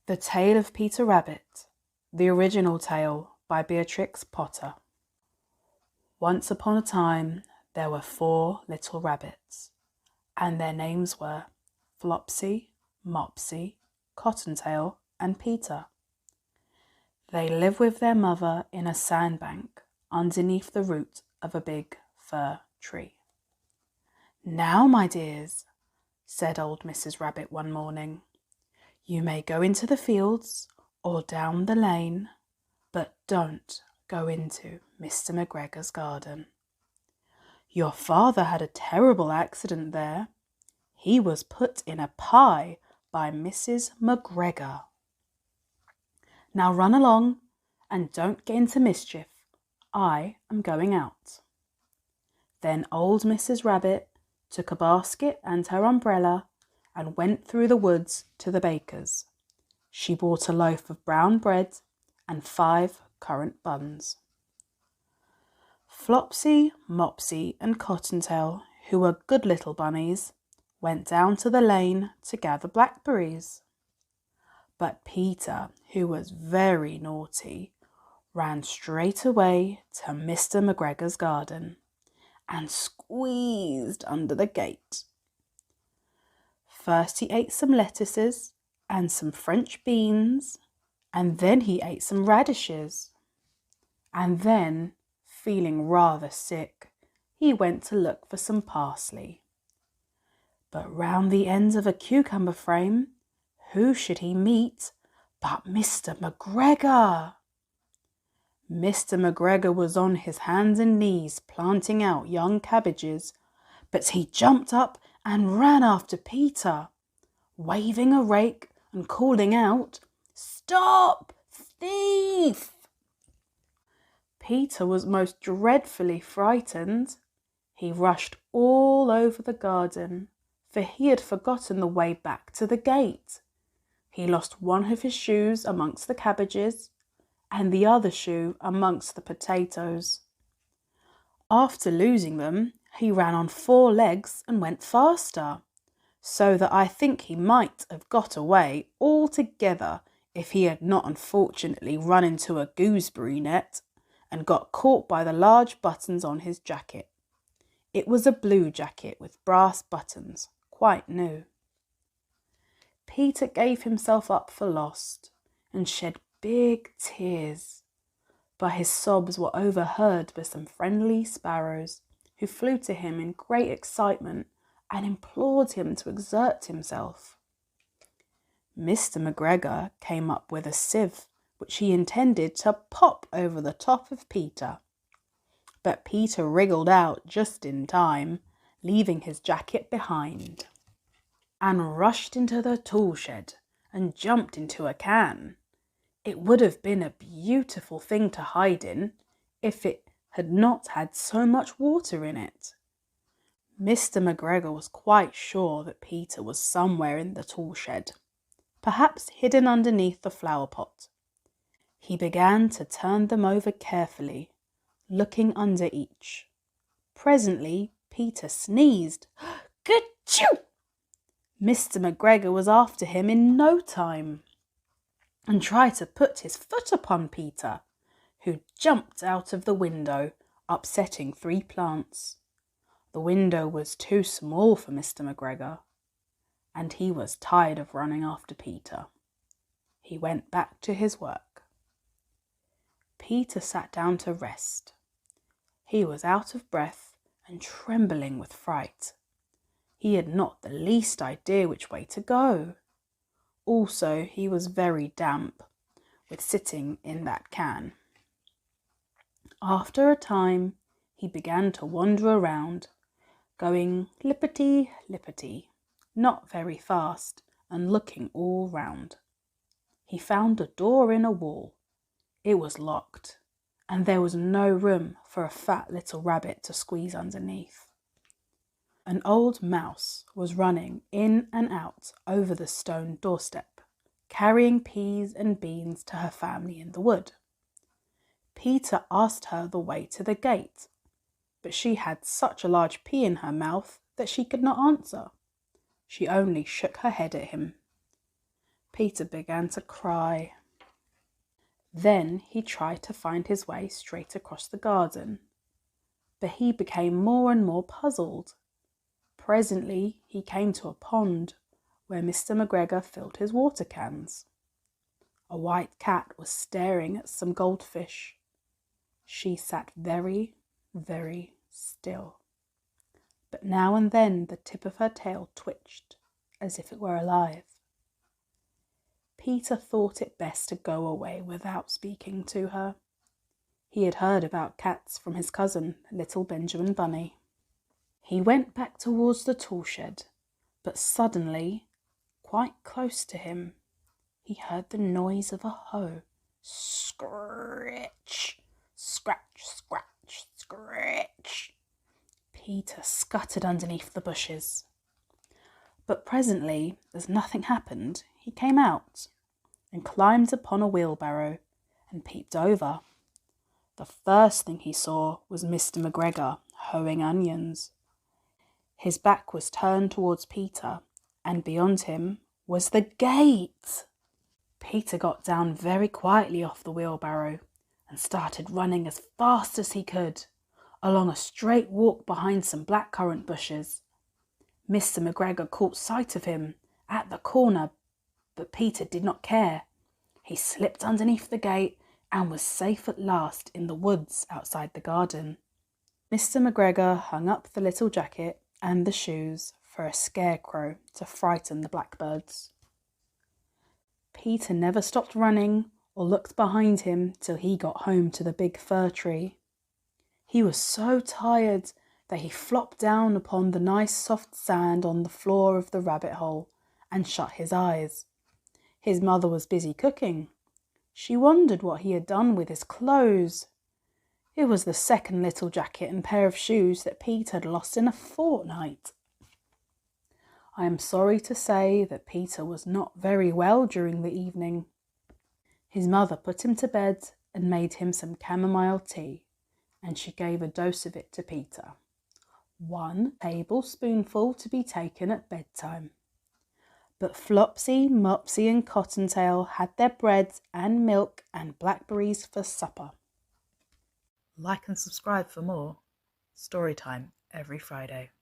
The Tale of Peter Rabbit, the original tale by Beatrix Potter. Once upon a time, there were 4 little rabbits, and their names were Flopsy, Mopsy, Cottontail, and Peter. They live with their mother in a sandbank underneath the root of a big fir tree. "Now, my dears," said old Mrs. Rabbit one morning, "you may go into the fields or down the lane, but don't go into Mr. McGregor's garden. Your father had a terrible accident there. He was put in a pie by Mrs. McGregor. Now run along and don't get into mischief. I am going out." Then old Mrs. Rabbit took a basket and her umbrella and went through the woods to the baker's. She bought a loaf of brown bread and 5 currant buns. Flopsy, Mopsy, and Cottontail, who were good little bunnies, went down to the lane to gather blackberries. But Peter, who was very naughty, ran straight away to Mr. McGregor's garden and squeezed under the gate. First he ate some lettuces and some French beans, and then he ate some radishes. And then, feeling rather sick, he went to look for some parsley. But round the ends of a cucumber frame, who should he meet but Mr. McGregor? Mr. McGregor was on his hands and knees planting out young cabbages, but he jumped up and ran after Peter, waving a rake and calling out, "Stop, thief!" Peter was most dreadfully frightened. He rushed all over the garden, for he had forgotten the way back to the gate. He lost one of his shoes amongst the cabbages, and the other shoe amongst the potatoes. After losing them, he ran on 4 legs and went faster, so that I think he might have got away altogether if he had not unfortunately run into a gooseberry net and got caught by the large buttons on his jacket. It was a blue jacket with brass buttons, quite new. Peter gave himself up for lost and shed big tears, but his sobs were overheard by some friendly sparrows who flew to him in great excitement and implored him to exert himself. Mr. McGregor came up with a sieve which he intended to pop over the top of Peter, but Peter wriggled out just in time, leaving his jacket behind, and rushed into the tool shed and jumped into a can. It would have been a beautiful thing to hide in if it had not had so much water in it. Mr. McGregor was quite sure that Peter was somewhere in the tool shed, perhaps hidden underneath the flower pot. He began to turn them over carefully, looking under each. Presently, Peter sneezed. "Ka-choo!" Mr. McGregor was after him in no time, and tried to put his foot upon Peter, who jumped out of the window, upsetting 3 plants. The window was too small for Mr. McGregor, and he was tired of running after Peter. He went back to his work. Peter sat down to rest. He was out of breath and trembling with fright. He had not the least idea which way to go. Also, he was very damp with sitting in that can. After a time, he began to wander around, going lippity-lippity, not very fast, and looking all round. He found a door in a wall. It was locked, and there was no room for a fat little rabbit to squeeze underneath. An old mouse was running in and out over the stone doorstep, carrying peas and beans to her family in the wood. Peter asked her the way to the gate, but she had such a large pea in her mouth that she could not answer. She only shook her head at him. Peter began to cry. Then he tried to find his way straight across the garden, but he became more and more puzzled. Presently he came to a pond where Mr McGregor filled his water cans. A white cat was staring at some goldfish. She sat very, very still, but now and then the tip of her tail twitched as if it were alive. Peter thought it best to go away without speaking to her. He had heard about cats from his cousin, little Benjamin Bunny. He went back towards the tool shed, but suddenly, quite close to him, he heard the noise of a hoe. Scritch, scratch, scratch, scratch. Peter scuttered underneath the bushes. But presently, as nothing happened, he came out and climbed upon a wheelbarrow and peeped over. The first thing he saw was Mr McGregor hoeing onions. His back was turned towards Peter, and beyond him was the gate. Peter got down very quietly off the wheelbarrow and started running as fast as he could along a straight walk behind some blackcurrant bushes. Mr McGregor caught sight of him at the corner, but Peter did not care. He slipped underneath the gate and was safe at last in the woods outside the garden. Mr McGregor hung up the little jacket and the shoes for a scarecrow to frighten the blackbirds. Peter never stopped running or looked behind him till he got home to the big fir tree. He was so tired that he flopped down upon the nice soft sand on the floor of the rabbit hole and shut his eyes. His mother was busy cooking. She wondered what he had done with his clothes. It was the second little jacket and pair of shoes that Pete had lost in a fortnight. I am sorry to say that Peter was not very well during the evening. His mother put him to bed and made him some chamomile tea, and she gave a dose of it to Peter. 1 tablespoonful to be taken at bedtime. But Flopsy, Mopsy and Cottontail had their bread and milk and blackberries for supper. Like and subscribe for more. Storytime every Friday.